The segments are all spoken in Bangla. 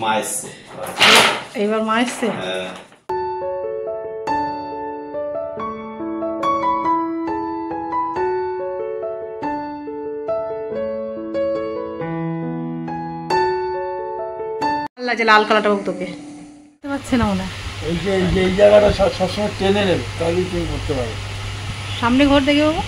মা এসছে এবার মা এসছে। লাল কালারটা তোকে বুঝতে পারছে না মনে হয়। এই জায়গাটা সবসময় টেনে নেবে, তাহলে তুমি করতে পারো। সামনে ঘর দেখে বাবু।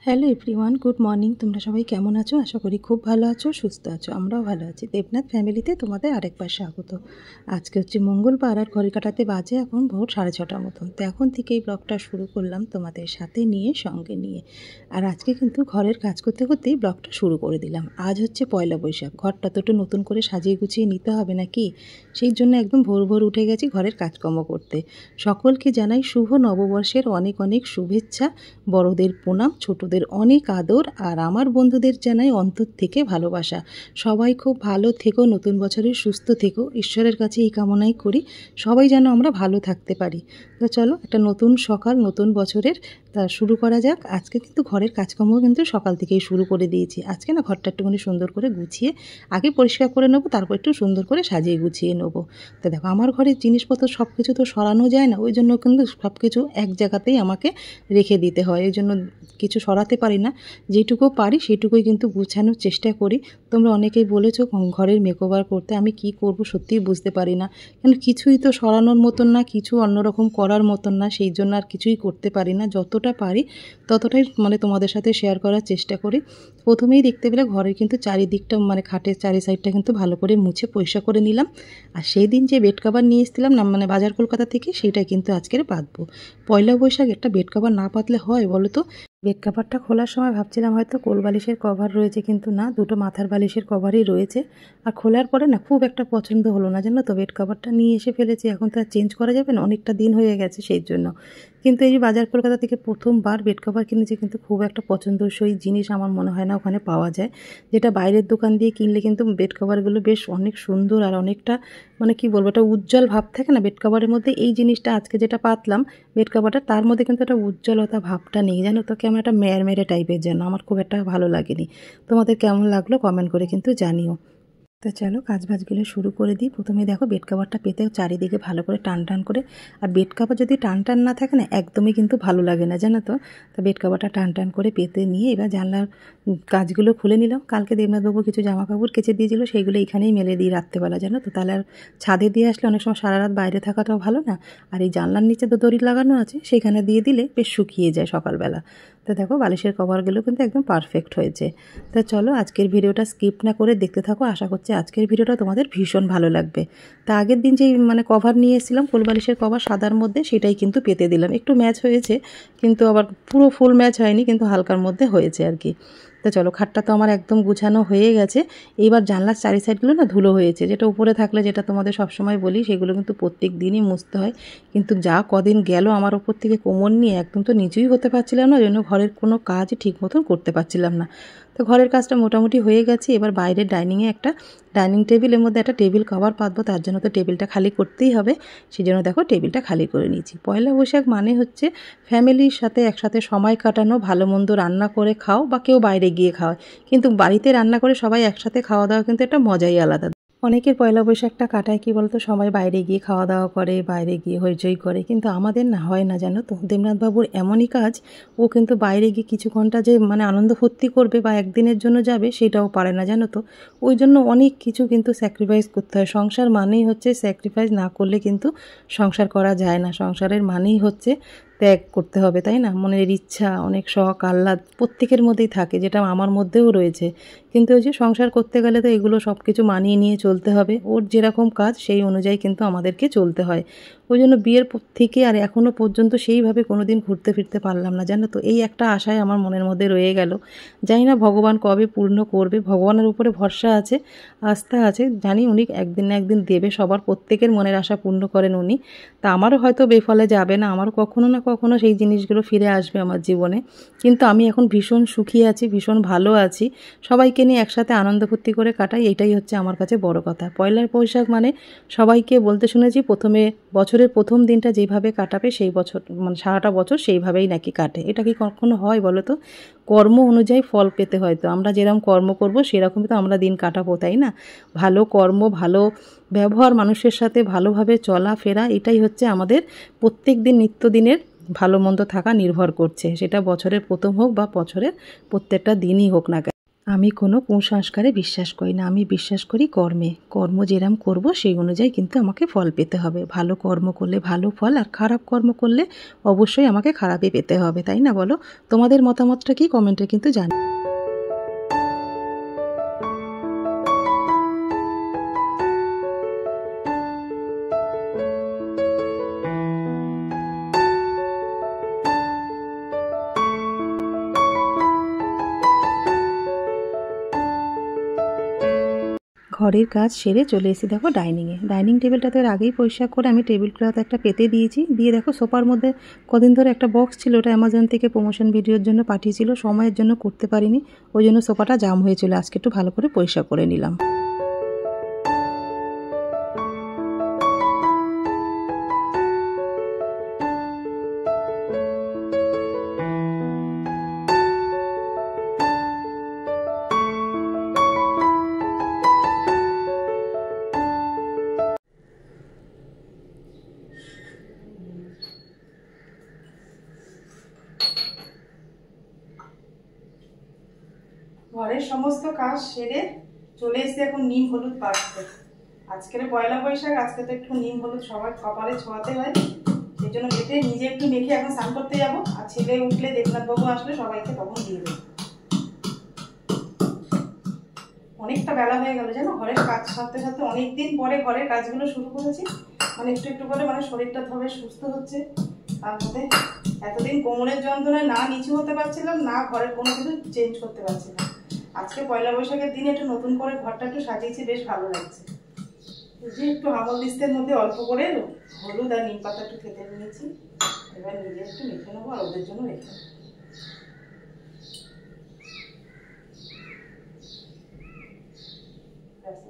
Hello everyone, good morning. তোমরা সবাই কেমন আছো? আশা করি খুব ভালো আছো, সুস্থ আছো। আমরাও ভালো আছি। দেবনাথ ফ্যামিলিতে তোমাদের আরেকবার স্বাগত। আজকে হচ্ছে মঙ্গলবার আর ঘড়ি কাটাতে বাজে এখন ভোর 6:30 মতন। তো এখন থেকেই ব্লগটা শুরু করলাম তোমাদের সাথে নিয়ে, সঙ্গে নিয়ে। আর আজকে কিন্তু ঘরের কাজ করতে করতেই ব্লগটা শুরু করে দিলাম। আজ হচ্ছে পয়লা বৈশাখ। ঘরটা তো একটু নতুন করে সাজিয়ে গুছিয়ে নিতে হবে নাকি, সেই জন্য একদম ভোর ভোর উঠে গেছি ঘরের কাজকর্ম করতে। সকলকে জানাই শুভ নববর্ষের অনেক অনেক শুভেচ্ছা, বড়দের প্রণাম, ছোটদের অনেক আদর, আর আমার বন্ধুদের জানাই অন্তর থেকে ভালোবাসা। সবাই খুব ভালো থেকো, নতুন বছরে সুস্থ থেকো, ঈশ্বরের কাছে এই কামনাই করি সবাই যেন আমরা ভালো থাকতে পারি। তো চলো, একটা নতুন সকাল, নতুন বছরের তা শুরু করা যাক। আজকে কিন্তু ঘরের কাজকর্ম কিন্তু সকাল থেকেই শুরু করে দিয়েছি। আজকে না ঘরটা একটুখানি সুন্দর করে গুছিয়ে আগে পরিষ্কার করে নেবো, তারপর একটু সুন্দর করে সাজিয়ে গুছিয়ে নেবো। তো দেখো, আমার ঘরের জিনিসপত্র সব কিছু তো সরানো যায় না, ওই জন্য কিন্তু সব কিছু এক জায়গাতেই আমাকে রেখে দিতে হয়। এই জন্য কিছু সরাতে পারি না, যেটুকু পারি সেটুকুই কিন্তু গুছানোর চেষ্টা করি। তোমরা অনেকেই বলেছো ঘরের মেকওভার করতে, আমি কি করব সত্যিই বুঝতে পারি না, কেন কিছুই তো সরানোর মতন না, কিছু অন্যরকম করার মতন না, সেই জন্য আর কিছুই করতে পারি না। যতটা পারি ততটাই তোমাদের সাথে শেয়ার করার চেষ্টা করি। প্রথমেই দেখতে পেলে ঘরের কিন্তু চারিদিকটা খাটের চারি সাইডটা কিন্তু ভালো করে মুছে পরিষ্কার করে নিলাম। আর সেই দিন যে বেড কভার নিয়ে এসেছিলাম না বাজার কলকাতা থেকে, সেইটা কিন্তু আজকের পাতবো। পয়লা বৈশাখ একটা বেড কভার না পাতলে হয় বলো তো? বেড কভারটা খোলার সময় ভাবছিলাম হয়তো কোল বালিশের কভার রয়েছে, কিন্তু না, দুটো মাথার বালিশের কভারই রয়েছে। আর খোলার পরে না খুব একটা পছন্দ হলো না, জানো তো। বেড কভারটা নিয়ে এসে ফেলেছি, এখন তো আর চেঞ্জ করা যাবে না, অনেকটা দিন হয়ে গেছে সেই জন্য। কিন্তু এই যে বাজার কলকাতা থেকে প্রথমবার বেড কভার কিনেছি, কিন্তু খুব একটা পছন্দসই জিনিস আমার মনে হয় না ওখানে পাওয়া যায়। যেটা বাইরের দোকান দিয়ে কিনলে কিন্তু বেড কভারগুলো বেশ অনেক সুন্দর আর অনেকটা কি বলবো, একটা উজ্জ্বল ভাব থাকে না বেড কভারের মধ্যে। এই জিনিসটা আজকে যেটা পাতলাম বেড কভারটা, তার মধ্যে কিন্তু একটা উজ্জ্বলতা ভাবটা নেই, জানো তো। কেমন একটা মেরে টাইপের, যেন আমার খুব একটা ভালো লাগেনি। তোমাদের কেমন লাগলো কমেন্ট করে কিন্তু জানিও। তো চলো কাজবাজগুলো শুরু করে দিই। প্রথমে দেখো বেড কভারটা পেতে চারিদিকে ভালো করে টান টান করে, আর বেড কভার যদি টান টান না থাকে না একদমই কিন্তু ভালো লাগে না, জানো তো। তো বেড কভারটা টান টান করে পেতে নিয়ে এবার জানলার কাজগুলো খুলে নিলাম। কালকে দেবনাথবাবু কিছু জামা কাপড় কেচে দিয়েছিলো, সেইগুলো এখানেই মেলে দিই রাত্রেবেলা, জানো তো। তাহলে আর ছাদে দিয়ে আসলে অনেক সময় সারা রাত বাইরে থাকাটাও ভালো না। আর এই জানলার নিচে তো দড়ি লাগানো আছে, সেখানে দিয়ে দিলে বেশ শুকিয়ে যায় সকালবেলা। তো দেখো বালিশের কভারগুলো কিন্তু একদম পারফেক্ট হয়েছে। তো চলো আজকের ভিডিওটা স্কিপ না করে দেখতে থাকো। আশা করছি আজকের ভিডিওটা তোমাদের ভীষণ ভালো লাগবে। তা আগের দিন যেই কভার নিয়ে এসেছিলাম কোল বালিশের কভার সাদার মধ্যে, সেটাই কিন্তু পেতে দিলাম। একটু ম্যাচ হয়েছে, কিন্তু আবার পুরো ফুল ম্যাচ হয়নি, কিন্তু হালকার মধ্যে হয়েছে আর কি। তো চলো, খাটটা তো আমার একদম গুছানো হয়ে গেছে। এইবার জানলার চারি সাইডগুলো না ধুলো হয়েছে, যেটা উপরে থাকলে যেটা তোমাদের সবসময় বলি, সেগুলো কিন্তু প্রত্যেক দিনই মুছতে হয়। কিন্তু যা কদিন গেল আমার ওপর থেকে কোমর নিয়ে একদম তো নিচুই হতে পারছিলাম না, ওই জন্য ঘরের কোনো কাজই ঠিক মতন করতে পারছিলাম না। তো ঘরের কাজটা মোটামুটি হয়ে গেছে। এবার বাইরের ডাইনিংয়ে একটা ডাইনিং টেবিলের মধ্যে একটা টেবিল কভার পাতবো, তার জন্য তো টেবিলটা খালি করতেই হবে। সেই জন্য দেখো টেবিলটা খালি করে নিয়েছি। পয়লা বৈশাখ মানে হচ্ছে ফ্যামিলির সাথে একসাথে সময় কাটানো, ভালো মন্দ রান্না করে খাও বা কেউ বাইরে গিয়ে খাওয়ায়, কিন্তু বাড়িতে রান্না করে সবাই একসাথে খাওয়া দাওয়া কিন্তু একটা মজাই আলাদা। অনেকের পয়লা বৈশাখটা কাটায় কি বলতো, সবাই বাইরে গিয়ে খাওয়া দাওয়া করে, বাইরে গিয়ে হইচই করে, কিন্তু আমাদের না হয় না, জানো তো। দেবনাথবাবুর এমনই কাজ, ও কিন্তু বাইরে গিয়ে কিছু ঘন্টা যে আনন্দ ফুর্তি করবে বা একদিনের জন্য যাবে, সেটাও পারে না, জানো তো। ওই জন্য অনেক কিছু কিন্তু স্যাক্রিফাইস করতে হয়। সংসার মানেই হচ্ছে স্যাক্রিফাইস না করলে কিন্তু সংসার করা যায় না। সংসারের মানেই হচ্ছে ত্যাগ করতে হবে, তাই না। মনের ইচ্ছা, অনেক শখ আহ্লাদ প্রত্যেকের মধ্যেই থাকে, যেটা আমার মধ্যেও রয়েছে। কিন্তু ওই যে সংসার করতে গেলে তো এগুলো সব কিছু মানিয়ে নিয়ে চলতে হবে। ওর যেরকম কাজ সেই অনুযায়ী কিন্তু আমাদেরকে চলতে হয়। ওই জন্য বিয়ের থেকে আর এখনও পর্যন্ত সেইভাবে কোনো দিন ঘুরতে ফিরতে পারলাম না, জানো তো। এই একটা আশায় আমার মনের মধ্যে রয়ে গেল। জানি না ভগবান কবে পূর্ণ করবে, ভগবানের উপরে ভরসা আছে, আস্থা আছে, জানি উনি একদিন না একদিন দেবে, সবার প্রত্যেকের মনের আশা পূর্ণ করেন উনি। তা আমারও হয়তো বেফলে যাবে না, আমারও কখনো না কখনো সেই জিনিসগুলো ফিরে আসবে আমার জীবনে। কিন্তু আমি এখন ভীষণ সুখী আছি, ভীষণ ভালো আছি, সবাইকে নিয়ে একসাথে আনন্দ ফুর্তি করে কাটাই, এটাই হচ্ছে আমার কাছে বড় কথা। পয়লা বৈশাখ মানে সবাইকে বলতে শুনেছি প্রথমে বছরের প্রথম দিনটা যেভাবে কাটাবে সেই বছর মানে সারাটা বছর সেইভাবেই নাকি কাটে। এটা কি কখনো হয় বলো তো? কর্ম অনুযায়ী ফল পেতে হয়, তো আমরা যেরকম কর্ম করব সেরকমই তো আমরা দিন কাটাবো, তাই না? ভালো কর্ম, ভালো ব্যবহার, মানুষের সাথে ভালোভাবে চলাফেরা, এটাই হচ্ছে আমাদের প্রত্যেক দিন নিত্যদিনের ভালো মন্দ থাকা নির্ভর করছে, সেটা বছরের প্রথম হোক বা বছরের প্রত্যেকটা দিনই হোক না কেন। আমি কোনো কুসংস্কারে বিশ্বাস করি না, আমি বিশ্বাস করি কর্মে। কর্ম যেরকম করব সেই অনুযায়ী কিন্তু আমাকে ফল পেতে হবে। ভালো কর্ম করলে ভালো ফল, আর খারাপ কর্ম করলে অবশ্যই আমাকে খারাপই পেতে হবে, তাই না বলো? তোমাদের মতামতটা কি কমেন্টে কিন্তু জানি। ঘরের কাজ সেরে চলে এসেছি দেখো ডাইনিংয়ে। ডাইনিং টেবিলটাতে আগেই পরিষ্কার করে আমি টেবিল ক্লথ একটা পেতে দিয়েছি, দিয়ে দেখো সোফার মধ্যে কদিন ধরে একটা বক্স ছিল, ওটা অ্যামাজন থেকে প্রমোশন ভিডিওর জন্য পাঠিয়েছিল, সময়ের জন্য করতে পারিনি, ওই জন্য সোফাটা জাম হয়েছিল। আজকে একটু ভালো করে পরিষ্কার করে নিলাম। ঘরের সমস্ত কাজ সেরে চলে এসে এখন নিম হলুদ বাড়তে। আজকের পয়লা বৈশাখ, আজকে তো একটু নিম হলুদ সবার কপালে ছোঁয়াতে হয়, সেই জন্য বেটে নিজে একটু মেখে এখন স্নান করতে যাবো, আর ছেলে উঠলে দেবনাথবাবু আসলে সবাইকে তখন দিয়ে দেবো। অনেকটা বেলা হয়ে গেল জানো, ঘরের কাজ সারতে সারতে অনেকদিন পরে ঘরের কাজগুলো শুরু করেছি, মানে একটু একটু করে, মানে শরীরটা তবে সুস্থ হচ্ছে। তার মধ্যে এতদিন কোমরের যন্ত্রণায় না নিচু হতে পারছিলাম, না ঘরের কোনো কিছু চেঞ্জ করতে পারছিলাম। আজকে পয়লা বৈশাখের দিনে একটু নতুন করে ঘরটা একটু সাজিয়েছি, বেশ ভালো লাগছে। যে একটু আমল দিস্তের মধ্যে অল্প করে হলুদ আর নিম পাতা একটু খেতে নিয়েছি, এবার নিজে একটু মেখে নেবো আর ওদের জন্য রেখে নেবো।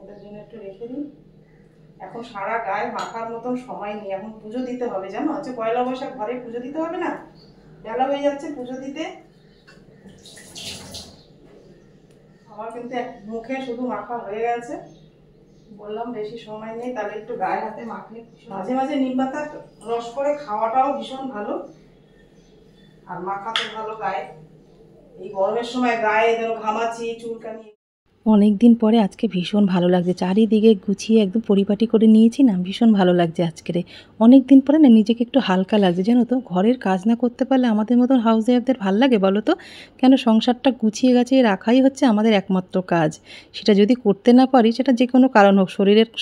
ওদের জন্য একটু রেখে দিই। এখন সারা গায়ে মাখার মতন সময় নেই, এখন পুজো দিতে হবে জানো, আজকে পয়লা বৈশাখ, ঘরে পুজো দিতে হবে না, বেলা হয়ে যাচ্ছে পুজো দিতে। আমার কিন্তু এক মুখে শুধু মাখা হয়ে গেছে, বললাম বেশি সময় নেই, তাহলে একটু গায়ে হাতে মাখলে। মাঝে মাঝে নিম পাতার রস করে খাওয়াটাও ভীষণ ভালো, আর মাখাতে ভালো গায়ে। এই গরমের সময় গায়ে যেন ঘামাচি, চুলকানি। অনেক দিন পরে আজকে ভীষণ ভালো লাগছে, চারিদিকে গুছিয়ে একদম পরিপাটি করে নিয়েছি না, ভীষণ ভালো লাগছে আজকের। অনেক দিন পরে না নিজেকে একটু হালকা লাগছে জানো তো। ঘরের কাজ না করতে পারলে আমাদের মতন হাউস ওয়াইফদের ভাল লাগে বলো তো? কেন, সংসারটা গুছিয়ে গাছিয়ে রাখাই হচ্ছে আমাদের একমাত্র কাজ। সেটা যদি করতে না পারি, সেটা যে কোনো কারণ হোক,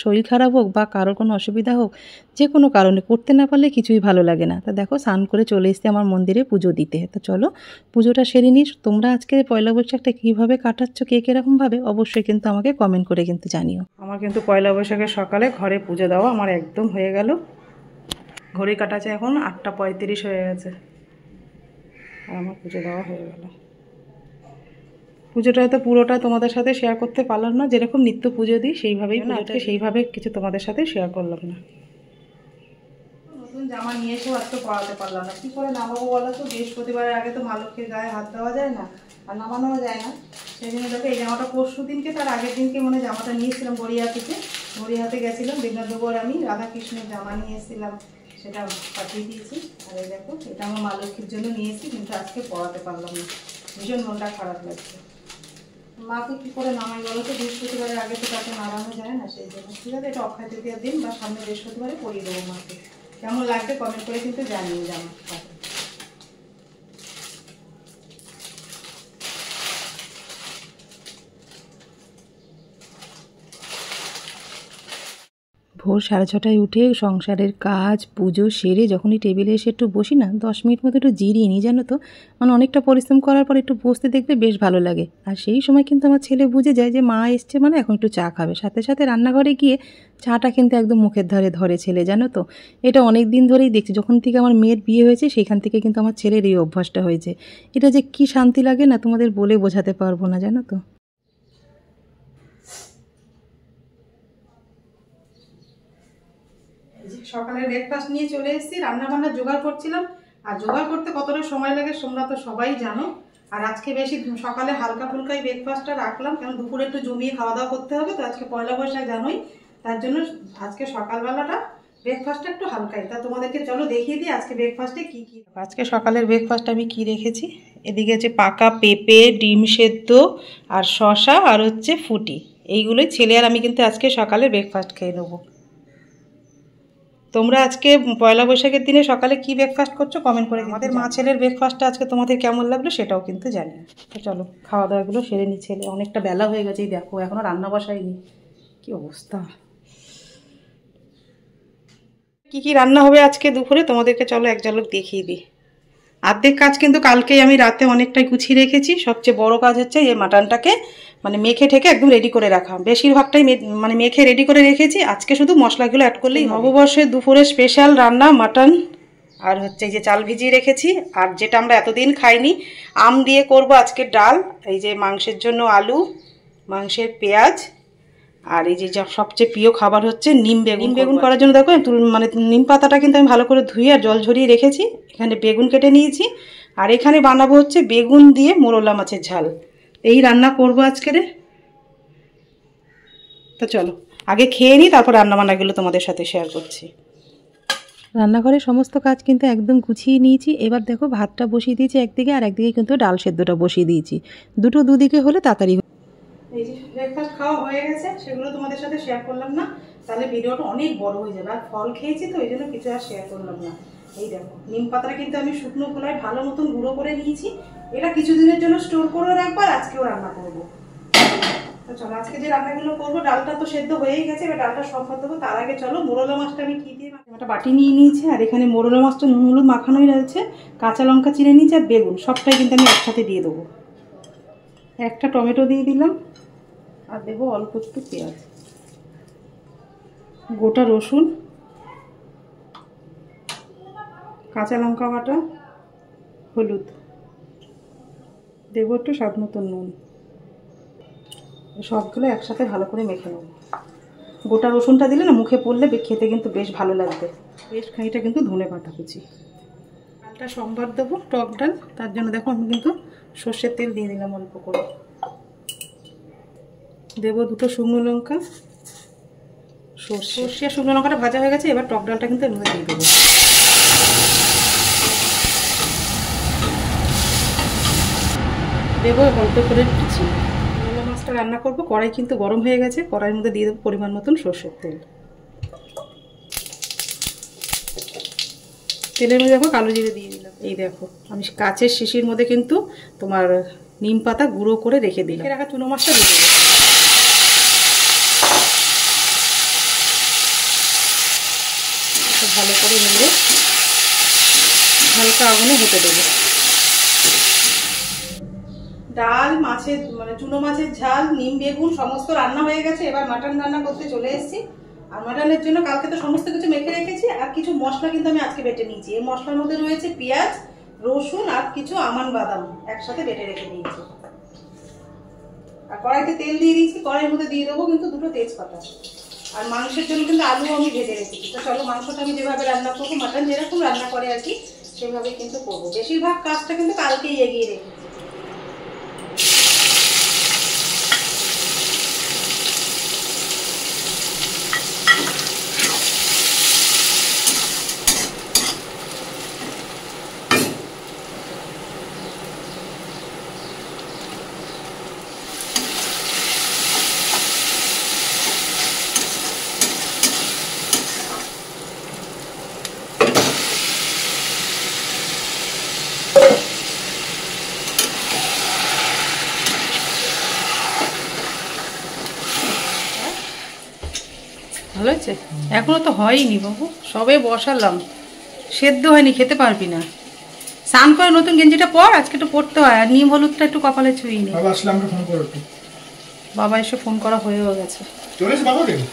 শরীর খারাপ হোক বা কারোর কোনো অসুবিধা হোক, যে কোনো কারণে করতে না পারলে কিছুই ভালো লাগে না। তা দেখো স্নান করে চলে এসেছি আমার মন্দিরে পুজো দিতে। তো চলো পুজোটা সেরে নিই। তোমরা আজকে পয়লা বৈশাখটা কীভাবে কাটাচ্ছ, কে কীরকমভাবে, অবশ্যই কিন্তু আমাকে কমেন্ট করে কিন্তু জানিও। আমার কিন্তু পয়লা বৈশাখের সকালে ঘরে পুজো দেওয়া আমার একদম হয়ে গেল। ঘড়ি কাটাচ্ছে এখন 8:35 হয়ে গেছে, আর আমার পুজো দেওয়া হয়ে গেল। পুজোটা হয়তো পুরোটা তোমাদের সাথে শেয়ার করতে পারলাম না, যেরকম নিত্য পুজো দিই সেইভাবেই আজকে সেইভাবে কিছু তোমাদের সাথে শেয়ার করলাম না। নতুন জামা নিয়ে এসেও আজকে পরাতে পারলাম না, কী করে নামাবো বলো তো? বৃহস্পতিবারের আগে তো মা লক্ষ্মীর গায়ে হাত দেওয়া যায় না, আর নামানোও যায় না। সেই জন্য দেখো এই জামাটা পরশু দিনকে, তার আগের দিনকে মানে জামাটা নিয়েছিলাম গড়িয়াহাটিতে, গড়িয়াহাটে গেছিলাম, দেবনাথবাবু আর আমি রাধাকৃষ্ণের জামা নিয়ে এসেছিলাম, সেটা পাঠিয়ে দিয়েছি। আর এই দেখো এটা আমার মা লক্ষ্মীর জন্য নিয়েছি, কিন্তু আজকে পরাতে পারলাম না, ভীষণ মনটা খারাপ লাগছে। মাকে কী করে নামাই বলো তো? বৃহস্পতিবারের আগে তো তাকে নামানো যায় না, সেই জন্য। ঠিক আছে, এটা অক্ষয় তৃতীয়ার দিন বা সামনে বৃহস্পতিবারে পরিয়ে দেবো মাকে। কেমন লাগবে কমেন্ট করে কিন্তু জানিয়ে জামা। ভোর 6:30টায় উঠে সংসারের কাজ পুজো সেরে যখনই টেবিলে এসে একটু বসি না, 10 মিনিট মতো একটু জিরিয়ে নিই, জানো তো। মানে অনেকটা পরিশ্রম করার পর একটু বসতে দেখলে বেশ ভালো লাগে। আর সেই সময় কিন্তু আমার ছেলে বুঝে যায় যে মা এসছে, মানে এখন একটু চা খাবে। সাথে সাথে রান্নাঘরে গিয়ে চাটা কিন্তু একদম মুখের ধারে ধরে ছেলে, জানো তো। এটা অনেক দিন ধরেই দেখছি, যখন থেকে আমার মেয়ের বিয়ে হয়েছে সেখান থেকে কিন্তু আমার ছেলের এই অভ্যাসটা হয়েছে। এটা যে কি শান্তি লাগে না, তোমাদের বলে বোঝাতে পারবো না, জানো তো। সকালে ব্রেকফাস্ট নিয়ে চলে এসেছি, রান্না বান্না জোগাড় করছিলাম। আর জোগাড় করতে কতটা সময় লাগে তোমরা তো সবাই জানো। আর আজকে বেশি সকালে হালকা ফুলকাই ব্রেকফাস্টটা রাখলাম, কারণ দুপুরে একটু জমিয়ে খাওয়া দাওয়া করতে হবে তো। আজকে পয়লা বৈশাখ জানোই, তার জন্য আজকে সকালবেলাটা ব্রেকফাস্টটা একটু হালকাই। তা তোমাদেরকে চলো দেখিয়ে দিই আজকে ব্রেকফাস্টে কি কি। আজকে সকালের ব্রেকফাস্টে আমি কি রেখেছি। এদিকে আছে পাকা পেঁপে, ডিম সেদ্ধ আর শসা আর হচ্ছে ফুটি। এইগুলোই ছেলে আর আমি কিন্তু আজকে সকালে ব্রেকফাস্ট খেয়ে নেবো। তোমরা আজকে পয়লা বৈশাখের দিনে সকালে কি ব্রেকফাস্ট করছো কমেন্ট করে। আমাদের মা ছেলের ব্রেকফাস্টটা আজকে তোমাদের কেমন লাগলো সেটাও কিন্তু জানি। তো চলো খাওয়া দাওয়াগুলো সেরে নি, ছেলে অনেকটা বেলা হয়ে গেছে। এই দেখো এখনও রান্না বসাইনি, কি অবস্থা। কি কি রান্না হবে আজকে দুপুরে তোমাদেরকে চলো এক ঝলক দেখিয়ে দিই। অর্ধেক কাজ কিন্তু কালকেই আমি রাতে অনেকটাই গুছিয়ে রেখেছি। সবচেয়ে বড় কাজ হচ্ছে এই মাটনটাকে মানে মেখে ঠেকে একদম রেডি করে রাখা। বেশিরভাগটাই মানে মেখে রেডি করে রেখেছি, আজকে শুধু মশলাগুলো অ্যাড করলেই। নববর্ষের দুপুরে স্পেশাল রান্না মাটন, আর হচ্ছে এই যে চাল ভিজিয়ে রেখেছি। আর যেটা আমরা এতদিন খাইনি, আম দিয়ে করব আজকে ডাল। এই যে মাংসের জন্য আলু, মাংসের পেঁয়াজ, আর এই যে সবচেয়ে প্রিয় খাবার হচ্ছে নিম বেগুন। নিম বেগুন করার জন্য দেখো মানে নিম পাতাটা কিন্তু আমি ভালো করে ধুয়ে আর জল ঝরিয়ে রেখেছি। এখানে বেগুন কেটে নিয়েছি, আর এখানে বানাবো হচ্ছে বেগুন দিয়ে মোরলা মাছের ঝাল। এই রান্না করবো আজকে রে। তো চলো আগে খেয়ে নিই, তারপর রান্নাবান্নাগুলো তোমাদের সাথে শেয়ার করছি। রান্নাঘরের সমস্ত কাজ কিন্তু একদম গুছিয়ে নিয়েছি। এবার দেখো ভাতটা বসিয়ে দিয়েছি একদিকে, আর একদিকে কিন্তু ডাল সেদ্ধটা বসিয়ে দিয়েছি। দুটো দুদিকে হলে তাড়াতাড়ি। এই যে ব্রেকফাস্ট খাওয়া হয়ে গেছে, সেগুলো তোমাদের সাথে শেয়ার করলাম না, তাহলে ভিডিওটা অনেক বড় হয়ে যাবে। আর ফল খেয়েছি তো এই জন্য কিছু আর শেয়ার করলাম না। এই দেখো নিম পাতাটা কিন্তু আমি শুকনো খোলায় ভালো মতন গুঁড়ো করে নিয়েছি। এটা কিছুদিনের জন্য স্টোর করে রাখবো, আর আজকেও রান্না করবো। তো চলো আজকে যে রান্নাগুলো করবো, ডালটা তো সেদ্ধ হয়েই গেছে, এবার ডালটা সম্পদ দেবো। তার আগে চলো মোরলা মাছটা আমি কি দিয়ে একটা বাটি নিয়ে নিয়েছি। আর এখানে মোরলা মাছটা নুন হলুদ মাখানোই রয়েছে, কাঁচা লঙ্কা চিড়ে নিয়েছি আর বেগুন, সবটাই কিন্তু আমি একসাথে দিয়ে দেবো। একটা টমেটো দিয়ে দিলাম, আর দেবো অল্প একটু পেঁয়াজ, গোটা রসুন, কাঁচা লঙ্কা বাটা, হলুদ, দেবো একটু স্বাদ মতো নুন। সবগুলো একসাথে ভালো করে মেখে নেব। গোটা রসুনটা দিলে না মুখে পড়লে খেতে কিন্তু বেশ ভালো লাগবে। বেশ খানিকটা কিন্তু ধনে পাতা কুচি। ডালটা সম্বার দেবো, টক ডাল, তার জন্য দেখো আমি কিন্তু সর্ষের তেল দিয়ে দিলাম অল্প করে। দেবো দুটো শুকনো লঙ্কা, সর্ষে আর শুকনো লঙ্কাটা ভাজা হয়ে গেছে। এবার টক ডালটা কিন্তু এর মধ্যে দিয়ে দেবো। দেবো অল্প করে একটু চিনি। মোরলা মাছটা রান্না করবো, কড়াই কিন্তু গরম হয়ে গেছে। কড়াইয়ের মধ্যে দিয়ে দেবো পরিমাণ মতন সর্ষের তেল। তেলের মধ্যে দেখো কালো জিরে দিয়ে দিলাম। এই দেখো আমি কাচের শিশির মধ্যে কিন্তু তোমার নিম পাতা গুঁড়ো করে রেখে দিলাম। রাখা চুনো মাছটা দিয়ে দেবো। ভালো করে নেড়ে হালকা আগুনে হতে দেবো। ডাল, মাছের মানে চুনো মাছের ঝাল, নিম বেগুন সমস্ত রান্না হয়ে গেছে। এবার মাটন রান্না করতে চলে এসেছি। আর মাটনের জন্য কালকে তো সমস্ত কিছু মেখে রেখেছি, আর কিছু মশলা কিন্তু আমি আজকে বেটে নিয়েছি। এই মশলার মধ্যে রয়েছে পেঁয়াজ, রসুন আর কিছু আমান বাদাম একসাথে বেটে রেখে নিয়েছি। আর কড়াইতে তেল দিয়ে দিয়েছি, কড়াইয়ের মধ্যে দিয়ে দেবো কিন্তু দুটো তেজপাতা। আর মাংসের জন্য কিন্তু আলু আমি ভেজে রেখেছি। তো চলো মাংসটা আমি যেভাবে রান্না করবো, মাটন যেরকম রান্না করে আর কি সেভাবে কিন্তু করবো। বেশিরভাগ কাজটা কিন্তু কালকেই এগিয়ে রেখেছি। হয়েছে? এখনো তো হয়নি বাবু, সবে বসালাম, সেদ্ধ হয়নি, খেতে পারবি না। স্নান করে নতুন গেঞ্জিটা পর, আজকে একটু পরতে হয়, আর নিম হলুদটা একটু কপালে ছুঁই নি। বাবা এসে ফোন করা হয়েও গেছে।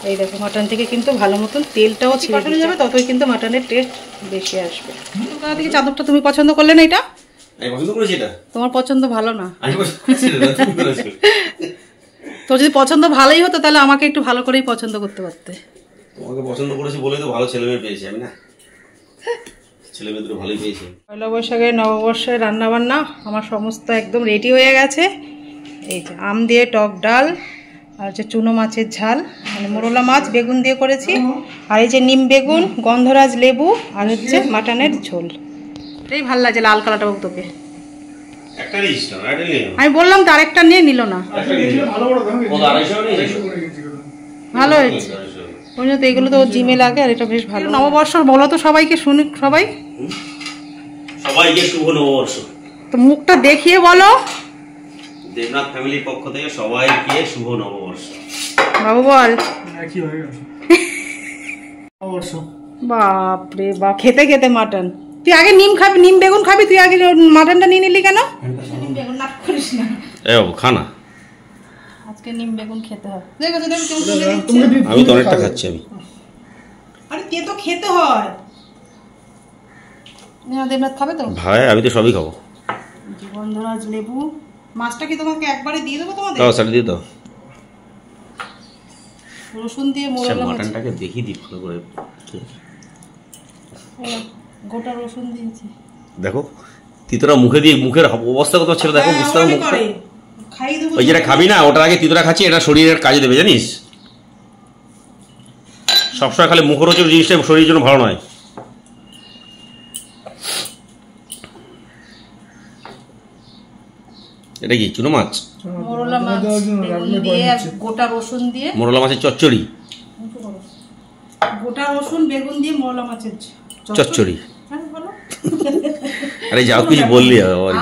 এই দেখো মাটন থেকে কিন্তু ভালো মতন তেলটাও ছিটে যাবে, ততই কিন্তু মাটনের টেস্ট বেশি আসবে। কোথা থেকে চাদরটা তুমি পছন্দ করলে না? এটা আমি পছন্দ করেছি, এটা তোমার পছন্দ ভালো না। আমি পছন্দ করেছি না, তুমি করেছো। তো যদি পছন্দ ভালোই হতো তাহলে আমাকে একটু ভালো করেই পছন্দ করতে পারতে। তোমাকে পছন্দ করেছি বলেই তো ভালো ছেলে মেয়ে পেয়েছি আমি, না? ছেলে মেয়ে দুটো ভালোই পেয়েছি। পয়লা বৈশাখে নববর্ষের রান্না বান্না আমার সমস্ত একদম রেডি হয়ে গেছে। এই যে আম দিয়ে টক ডাল, আর হচ্ছে চুনো মাছের ঝাল, মানে মোরলা মাছ বেগুন দিয়ে করেছি, আর এই যে নিম বেগুন, গন্ধরাজ লেবু, আর হচ্ছে মাটনের ঝোল। এটাই ভালো লাগছে লাল কালারটা বাবু তোকে। একটা দিস না, একটা নিয়ে নাও। আমি বললাম তো আরেকটা নিয়ে নিল না। একটা নিয়ে নাও। ও 250 নিয়ে এসো। ভালো হয়েছে। ওই জন্য তো এগুলো তো জিমে লাগে, আর এটা বেশ ভালো। নববর্ষ বলো তো সবাইকে, শুনুক সবাই। সবাইকে শুভ নববর্ষ। তো মুখটা দেখিয়ে বলো। দেবনাথ ফ্যামিলির পক্ষ থেকে সবাইকে শুভ নববর্ষ। বাবু বল। বাপরে বাপ, খেতে খেতে মাটন। তুই আগে নিম খাবি, নিম বেগুন খাবি, তুই আগে মাটনটা নিয়ে নিলি কেন? নিম বেগুন না করিস না। এ বাবু খানা, আজকে নিম বেগুন খেতে হবে। দেখো তো কেমন দিচ্ছে। আমি তো অনেকটা খাচ্ছি আমি। আরে তে তো খেতে হয় না। দেবনাথ খাবে তো? ভাই আমি তো সবই খাবো। গন্ধরাজ লেবু, মাছটা কি তোমাকে একবারে দিয়ে দেবো তোমাদের? দাও স্যার, দিয়ে দাও। রসুন দিয়ে মোরলা মাছ, মাটনটাকে দেখি দি ভালো করে। গোটা রসুন দিয়েছি। দেখো তিতরা মুখে দিয়ে, মুখের অবস্থা কত ছেলে দেখো, বুঝতে পারো মুখটা। ওই যেটা খাবি না ওটার আগে তিতরা খাচ্ছি, এটা শরীরের কাজে দেবে জানিস। সবসময় খালি মুখরোচক জিনিসটা শরীরের জন্য ভালো নয়। এটা কি চুনো মাছ? মোরলা মাছ বেগুন দিয়ে আর গোটা রসুন দিয়ে, মোরলা মাছের চচ্চড়ি। গোটা রসুন বেগুন দিয়ে মোরলা মাছের চচ্চড়ি। হ্যাঁ বলো। আরে যাও কিছু বললি।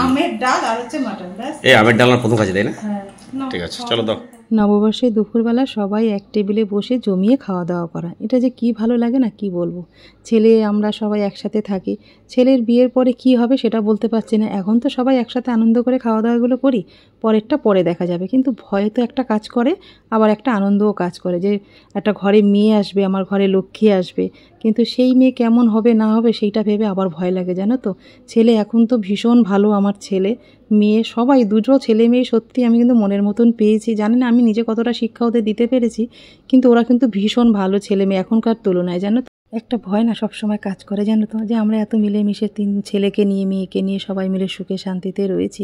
আমের ডাল আর হচ্ছে মাটন, ব্যাস। এই আমের ডাল আমার প্রথম কাছে, তাই না? হ্যাঁ ঠিক আছে, চলো দাও। নববর্ষে দুপুরবেলা সবাই এক টেবিলে বসে জমিয়ে খাওয়া দাওয়া করা, এটা যে কি ভালো লাগে না, কি বলবো। ছেলে আমরা সবাই একসাথে থাকি। ছেলের বিয়ের পরে কি হবে সেটা বলতে পারছি না। এখন তো সবাই একসাথে আনন্দ করে খাওয়া দাওয়াগুলো করি, পরেরটা পরে দেখা যাবে। কিন্তু ভয় তো একটা কাজ করে, আবার একটা আনন্দও কাজ করে, যে একটা ঘরে মেয়ে আসবে, আমার ঘরে লক্ষ্মী আসবে, কিন্তু সেই মেয়ে কেমন হবে না হবে সেইটা ভেবে আবার ভয় লাগে, জানো তো। ছেলে এখন তো ভীষণ ভালো, আমার ছেলে মেয়ে সবাই, দুটো ছেলে মেয়ে সত্যি আমি কিন্তু মনের মতন পেয়েছি। জানি না আমি নিজে কতটা শিক্ষা ওদের দিতে পেরেছি, কিন্তু ওরা কিন্তু ভীষণ ভালো ছেলে মেয়ে এখনকার তুলনায়, জানো তো। একটা ভয় না সবসময় কাজ করে, জানো তো, যে আমরা এত মিলেমিশে তিন ছেলেকে নিয়ে মেয়েকে নিয়ে সবাই মিলে সুখে শান্তিতে রয়েছি।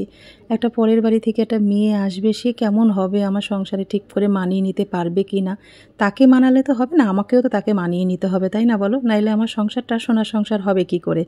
একটা পরের বাড়ি থেকে একটা মেয়ে আসবে, সে কেমন হবে, আমার সংসারে ঠিক করে মানিয়ে নিতে পারবে কি না। তাকে মানালে তো হবে না, আমাকেও তো তাকে মানিয়ে নিতে হবে, তাই না বলো? নাইলে আমার সংসারটা সোনার সংসার হবে কি করে।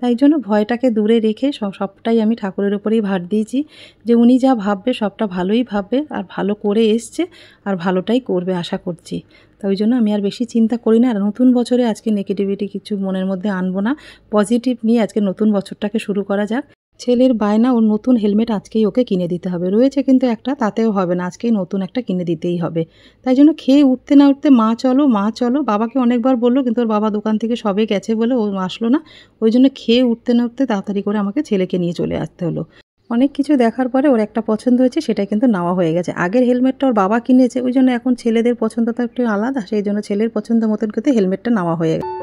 তাই জন্য ভয়টাকে দূরে রেখে সবটাই আমি ঠাকুরের উপরেই ভার দিয়েছি, যে উনি যা ভাববে সবটা ভালোই ভাববে, আর ভালো করে এসছে, আর ভালোটাই করবে আশা করছি। তো ওই জন্য আমি আর বেশি চিন্তা করি না। আর নতুন বছরে আজকে নেগেটিভিটি কিছু মনের মধ্যে আনবো না, পজিটিভ নিয়ে আজকে নতুন বছরটাকে শুরু করা যাক। ছেলের বায়না, ওর নতুন হেলমেট আজকেই ওকে কিনে দিতে হবে, রয়েছে কিন্তু একটা, তাতেও হবে না, আজকেই নতুন একটা কিনে দিতেই হবে। তাই জন্য খেয়ে উঠতে না উঠতে মা চলো মা চলো, বাবাকে অনেকবার বললো, কিন্তু ওর বাবা দোকান থেকে সবে গেছে বলে ও আসলো না। ওই জন্য খেয়ে উঠতে না উঠতে তাড়াতাড়ি করে আমাকে ছেলেকে নিয়ে চলে আসতে হলো। অনেক কিছু দেখার পরে ওর একটা পছন্দ হয়েছে, সেটা কিন্তু নেওয়া হয়ে গেছে। আগের হেলমেটটা ওর বাবা কিনেছে, ওই জন্য এখন ছেলেদের পছন্দটা একটু আলাদা, সেই জন্য ছেলের পছন্দ মতন কিন্তু হেলমেটটা নেওয়া হয়ে গেছে।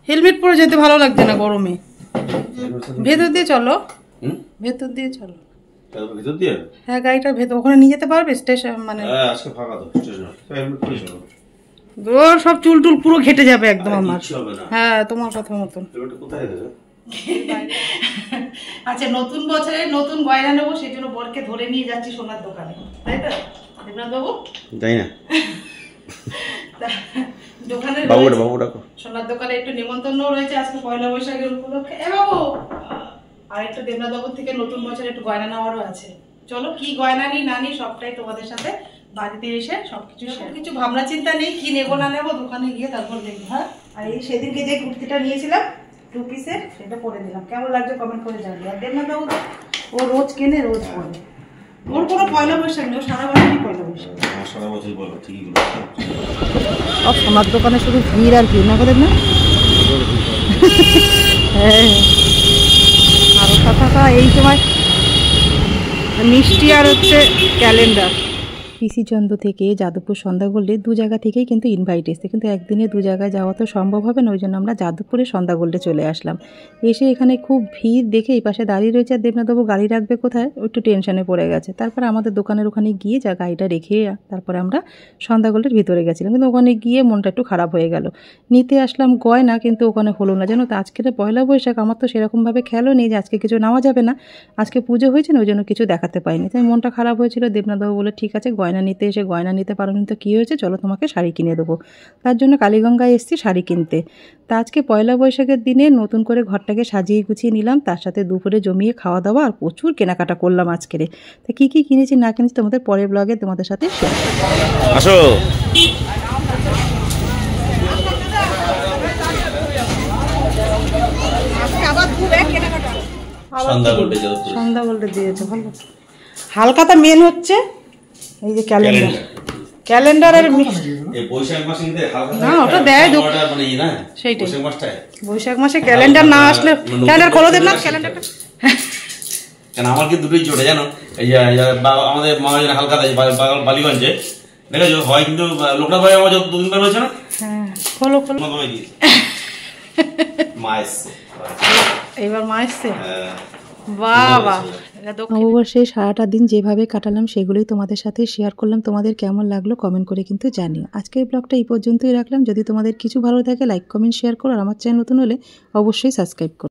হেলমেট পরে যেতে ভালো লাগছে না গরমে। ভেতর দিয়ে চলো, ভেতর দিয়ে চলো। ভিতর দিয়ে? হ্যাঁ, গাড়িটার ভেতর ওখানে নিয়ে যেতে পারবে স্টেশন, মানে আজকে ফাঁকা তো স্টেশন, হেলমেট পরে চলো। ওর সব চুল টুল পুরো ঘেটে যাবে একদম আমার। হ্যাঁ, তোমার কথা মতন। কোথায় দেবে? আচ্ছা, নতুন বছরে নতুন গয়না নেবো, সেই জন্য বরকে ধরে নিয়ে যাচ্ছি সোনার দোকানে, তাই তো দেবনাথ বাবু? যাই না, দোকানে সোনার দোকানে একটু নিমন্ত্রণ রয়েছে আজকে পয়লা বৈশাখের উপলক্ষে। এ বাবু, আর একটু দেবনাথ বাবুর থেকে নতুন বছরে একটু গয়না নেওয়ারও আছে। চলো, কি গয়না নিই না নিই সবটাই তোমাদের সাথে বাড়িতে এসে সবকিছু ভাবনা চিন্তা নেই, কি নেবো না নেবো, দোকানে গিয়ে তারপর দেখবো। হ্যাঁ, আর এই সেদিনকে যে কুর্তিটা নিয়েছিলাম 2 পিসের, সেটা পরে দিলাম। কেমন লাগছে কমেন্ট করে জানিও। আর দেবনাথ বাবু তো ও রোজ কেনে, রোজ পরে। ওর কোনো পয়লা বৈশাখ নেই, ও সারা বছরই পয়লা বৈশাখ। সারা বছর বলবো ঠিকই বলেছো। সোনার দোকানে শুধু ভিড় আর ভিড়, না করেন না? হ্যাঁ, আরো কথা এই সময় মিষ্টি আর হচ্ছে ক্যালেন্ডার। পিসিচন্দ্র থেকে যাদবপুর সন্ধ্যা গোল্ডে 2 জায়গা থেকেই কিন্তু ইনভাইট এসছে, কিন্তু একদিনে 2 জায়গায় যাওয়া তো সম্ভব হবে না। ওই জন্য আমরা যাদবপুরে সন্ধ্যা গোল্ডে চলে আসলাম। এসে এখানে খুব ভিড় দেখে এই পাশে দাঁড়িয়ে রয়েছে, আর দেবনাথবাবু গাড়ি রাখবে কোথায়, একটু টেনশনে পড়ে গেছে। তারপর আমাদের দোকানের ওখানে গিয়ে যা গাড়িটা রেখে তারপরে আমরা সন্ধ্যা গোল্ডের ভিতরে গেছিলাম, কিন্তু ওখানে গিয়ে মনটা একটু খারাপ হয়ে গেল। নিতে আসলাম গয়না, কিন্তু ওখানে হলো না। জানো তো আজকের পয়লা বৈশাখ, আমার তো সেরকমভাবে খেয়ালও নেই যে আজকে কিছু নেওয়া যাবে না, আজকে পুজো হয়েছে না, ওই জন্য কিছু দেখাতে পাইনি। তাই মনটা খারাপ হয়েছিল। দেবনাথবাবু বলে ঠিক আছে, গয়না নিতে এসে গয়না নিতে পারো নি তো কী হয়েছে, চলো তোমাকে শাড়ি কিনে দেবো। তার জন্য কালীগঙ্গায় এসেছি শাড়ি কিনতে। তা আজকে পয়লা বৈশাখের দিনে নতুন করে ঘরটাকে সাজিয়ে গুছিয়ে নিলাম, তার সাথে দুপুরে জমিয়ে খাওয়া দাওয়া আর প্রচুর কেনাকাটা করলাম আজকের। তা কী কী কিনেছি না কিনেছি তোমাদের পরের ব্লগে তোমাদের সাথে শেয়ার করব। আসো সন্ধ্যা গোল্ডে দিয়েছে ভালো। হালকাটা মেন হচ্ছে এই যে ক্যালেন্ডার, ক্যালেন্ডারের না ওটা দেয় সেইটাই। বৈশাখ মাসে ক্যালেন্ডার না আসলে, ক্যালেন্ডার খোলো দেব না ক্যালেন্ডারটা। কেন আমার কি দুটোই জোটে জানো, এই যে আমাদের মহাজন হালকা বালিগঞ্জে দেখেছো হয়, কিন্তু লোকনাথ ভাই আমার 2 দিন রয়েছে না। হ্যাঁ খোলো খোলো। মা এসছে এবার, মা এসছে। বাবা, নববর্ষে সারাটা দিন যেভাবে কাটালাম সেগুলোই তোমাদের সাথে শেয়ার করলাম। তোমাদের কেমন লাগলো কমেন্ট করে কিন্তু জানিও। আজকের ব্লগটা এই পর্যন্তই রাখলাম। যদি তোমাদের কিছু ভালো থাকে লাইক কমেন্ট শেয়ার করো, আর আমার চ্যানেল নতুন হলে অবশ্যই সাবস্ক্রাইব করো।